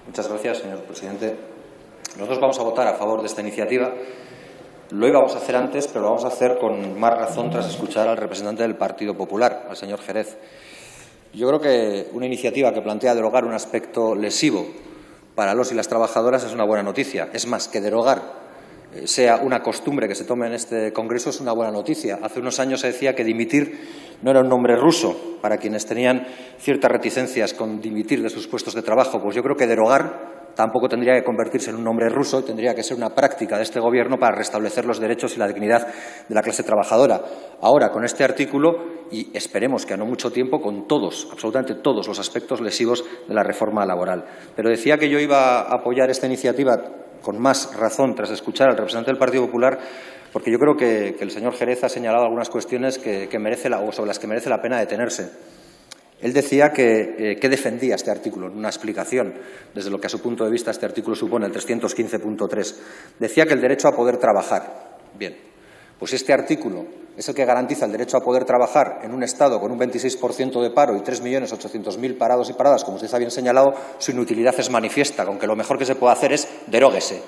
Muchas gracias, señor presidente. Nosotros vamos a votar a favor de esta iniciativa. Lo íbamos a hacer antes, pero lo vamos a hacer con más razón tras escuchar al representante del Partido Popular, al señor Jerez. Yo creo que una iniciativa que plantea derogar un aspecto lesivo para los y las trabajadoras es una buena noticia. Es más, que derogar sea una costumbre que se tome en este Congreso es una buena noticia. Hace unos años se decía que dimitir no era un nombre ruso para quienes tenían ciertas reticencias con dimitir de sus puestos de trabajo. Pues yo creo que derogar tampoco tendría que convertirse en un nombre ruso, tendría que ser una práctica de este Gobierno para restablecer los derechos y la dignidad de la clase trabajadora. Ahora, con este artículo, y esperemos que a no mucho tiempo, con todos, absolutamente todos los aspectos lesivos de la reforma laboral. Pero decía que yo iba a apoyar esta iniciativa con más razón tras escuchar al representante del Partido Popular, porque yo creo que el señor Jerez ha señalado algunas cuestiones sobre las que merece la pena detenerse. Él decía que defendía este artículo, en una explicación, desde lo que a su punto de vista este artículo supone, el 315.3. Decía que el derecho a poder trabajar. Bien, pues este artículo es el que garantiza el derecho a poder trabajar en un Estado con un 26% de paro y 3.800.000 parados y paradas, como usted ha bien señalado. Su inutilidad es manifiesta, con que lo mejor que se puede hacer es deróguese.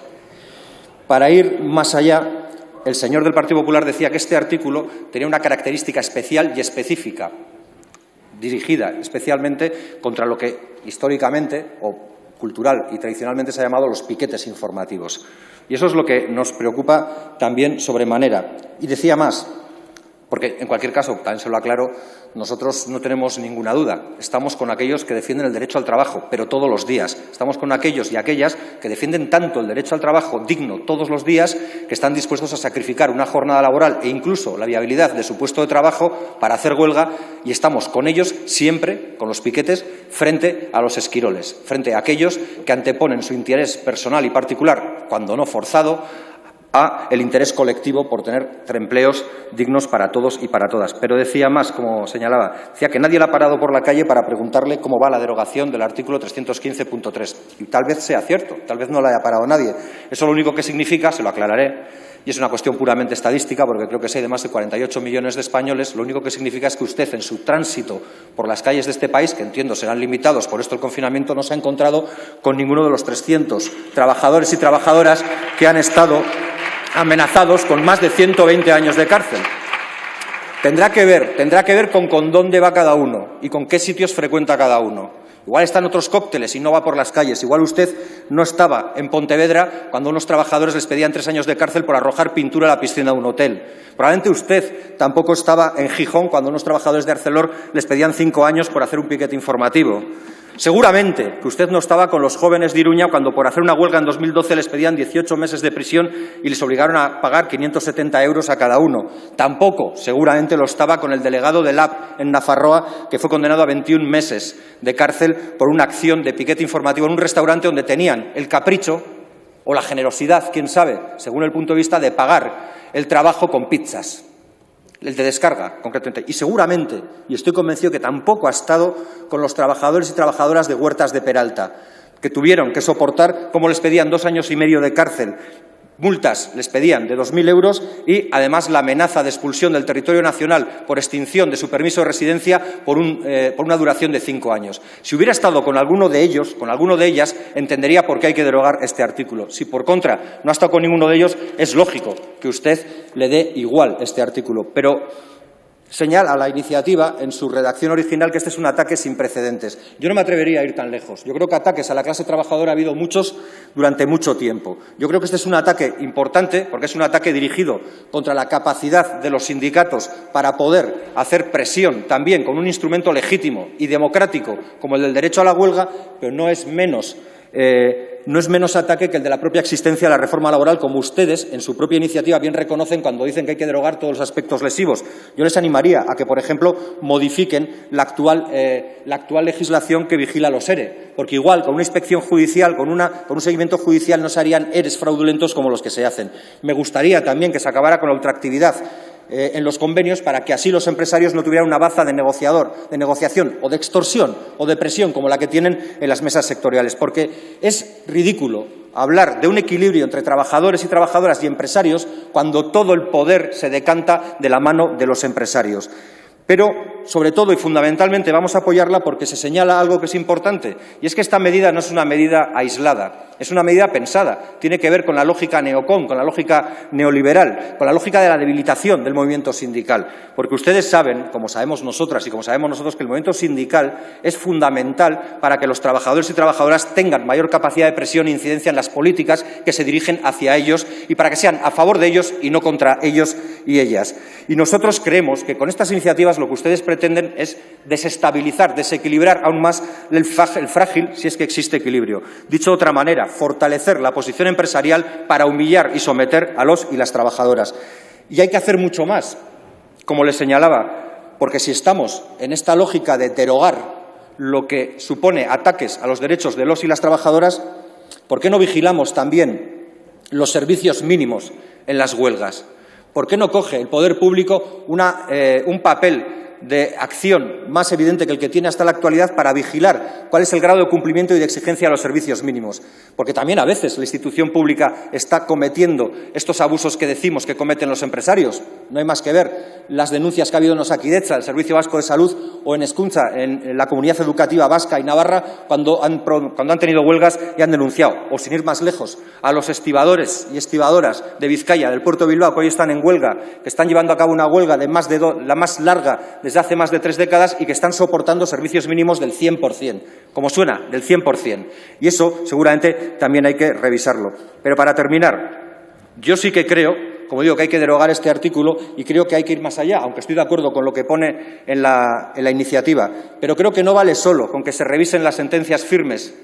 Para ir más allá, el señor del Partido Popular decía que este artículo tenía una característica especial y específica, dirigida especialmente contra lo que históricamente o cultural y tradicionalmente se ha llamado los piquetes informativos. Y eso es lo que nos preocupa también sobremanera. Y decía más, porque en cualquier caso, también se lo aclaro, nosotros no tenemos ninguna duda. Estamos con aquellos que defienden el derecho al trabajo, pero todos los días. Estamos con aquellos y aquellas que defienden tanto el derecho al trabajo digno todos los días que están dispuestos a sacrificar una jornada laboral e incluso la viabilidad de su puesto de trabajo para hacer huelga, y estamos con ellos siempre, con los piquetes, frente a los esquiroles, frente a aquellos que anteponen su interés personal y particular, cuando no forzado, a el interés colectivo por tener empleos dignos para todos y para todas. Pero decía más, como señalaba, decía que nadie la ha parado por la calle para preguntarle cómo va la derogación del artículo 315.3. Y tal vez sea cierto, tal vez no la haya parado nadie. Eso lo único que significa, se lo aclararé, y es una cuestión puramente estadística, porque creo que sé de más de 48 millones de españoles, lo único que significa es que usted, en su tránsito por las calles de este país, que entiendo serán limitados por esto el confinamiento, no se ha encontrado con ninguno de los 300 trabajadores y trabajadoras que han estado amenazados con más de 120 años de cárcel. Tendrá que ver con dónde va cada uno y con qué sitios frecuenta cada uno. Igual está en otros cócteles y no va por las calles. Igual usted no estaba en Pontevedra cuando unos trabajadores les pedían 3 años de cárcel por arrojar pintura a la piscina de un hotel. Probablemente usted tampoco estaba en Gijón cuando unos trabajadores de Arcelor les pedían 5 años por hacer un piquete informativo. Seguramente que usted no estaba con los jóvenes de Iruña cuando por hacer una huelga en 2012 les pedían 18 meses de prisión y les obligaron a pagar 570 euros a cada uno. Tampoco, seguramente, lo estaba con el delegado del LAB en Nafarroa, que fue condenado a 21 meses de cárcel por una acción de piquete informativo en un restaurante donde tenían el capricho o la generosidad, quién sabe, según el punto de vista, de pagar el trabajo con pizzas. El de descarga, concretamente. Y seguramente, y estoy convencido que tampoco ha estado con los trabajadores y trabajadoras de Huertas de Peralta, que tuvieron que soportar cómo les pedían 2 años y medio de cárcel, multas les pedían de 2.000 euros y, además, la amenaza de expulsión del territorio nacional por extinción de su permiso de residencia por una duración de 5 años. Si hubiera estado con alguno de ellos, con alguno de ellas, entendería por qué hay que derogar este artículo. Si, por contra, no ha estado con ninguno de ellos, es lógico que usted le dé igual este artículo. Pero señala la iniciativa, en su redacción original, que este es un ataque sin precedentes. Yo no me atrevería a ir tan lejos. Yo creo que ataques a la clase trabajadora ha habido muchos durante mucho tiempo. Yo creo que este es un ataque importante, porque es un ataque dirigido contra la capacidad de los sindicatos para poder hacer presión también con un instrumento legítimo y democrático como el del derecho a la huelga, pero no es menos ataque que el de la propia existencia de la reforma laboral, como ustedes en su propia iniciativa bien reconocen cuando dicen que hay que derogar todos los aspectos lesivos. Yo les animaría a que, por ejemplo, modifiquen la actual legislación que vigila los ERE, porque igual con una inspección judicial, con un seguimiento judicial, no se harían EREs fraudulentos como los que se hacen. Me gustaría también que se acabara con la ultraactividad en los convenios, para que así los empresarios no tuvieran una baza de negociación o de extorsión o de presión como la que tienen en las mesas sectoriales, porque es ridículo hablar de un equilibrio entre trabajadores y trabajadoras y empresarios cuando todo el poder se decanta de la mano de los empresarios. Pero, sobre todo y fundamentalmente, vamos a apoyarla porque se señala algo que es importante, y es que esta medida no es una medida aislada, es una medida pensada. Tiene que ver con la lógica neocon, con la lógica neoliberal, con la lógica de la debilitación del movimiento sindical. Porque ustedes saben, como sabemos nosotras y como sabemos nosotros, que el movimiento sindical es fundamental para que los trabajadores y trabajadoras tengan mayor capacidad de presión e incidencia en las políticas que se dirigen hacia ellos y para que sean a favor de ellos y no contra ellos y ellas. Y nosotros creemos que con estas iniciativas lo que ustedes pretenden es desestabilizar, desequilibrar aún más el frágil, si es que existe equilibrio. Dicho de otra manera, fortalecer la posición empresarial para humillar y someter a los y las trabajadoras. Y hay que hacer mucho más, como les señalaba, porque si estamos en esta lógica de derogar lo que supone ataques a los derechos de los y las trabajadoras, ¿por qué no vigilamos también los servicios mínimos en las huelgas? ¿Por qué no coge el poder público un papel de acción más evidente que el que tiene hasta la actualidad para vigilar cuál es el grado de cumplimiento y de exigencia de los servicios mínimos? Porque también a veces la institución pública está cometiendo estos abusos que decimos que cometen los empresarios. No hay más que ver las denuncias que ha habido en Osakidetza, el Servicio Vasco de Salud, o en Hezkuntza, en la comunidad educativa vasca y navarra, cuando han tenido huelgas y han denunciado. O, sin ir más lejos, a los estibadores y estibadoras de Vizcaya, del puerto de Bilbao, que hoy están en huelga, que están llevando a cabo una huelga de la más larga desde hace más de 3 décadas y que están soportando servicios mínimos del 100%, como suena, del 100%. Y eso seguramente también hay que revisarlo. Pero para terminar, yo sí que creo, como digo, que hay que derogar este artículo y creo que hay que ir más allá, aunque estoy de acuerdo con lo que pone en la iniciativa. Pero creo que no vale solo con que se revisen las sentencias firmes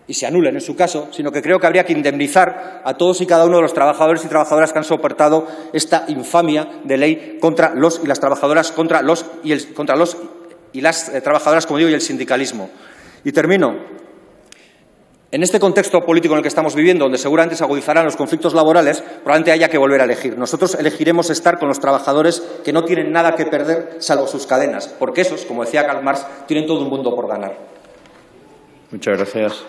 y se anulen en su caso, sino que creo que habría que indemnizar a todos y cada uno de los trabajadores y trabajadoras que han soportado esta infamia de ley contra los y las trabajadoras, contra los y las trabajadoras, como digo, y el sindicalismo. Y termino. En este contexto político en el que estamos viviendo, donde seguramente se agudizarán los conflictos laborales, probablemente haya que volver a elegir. Nosotros elegiremos estar con los trabajadores que no tienen nada que perder salvo sus cadenas, porque esos, como decía Karl Marx, tienen todo un mundo por ganar. Muchas gracias.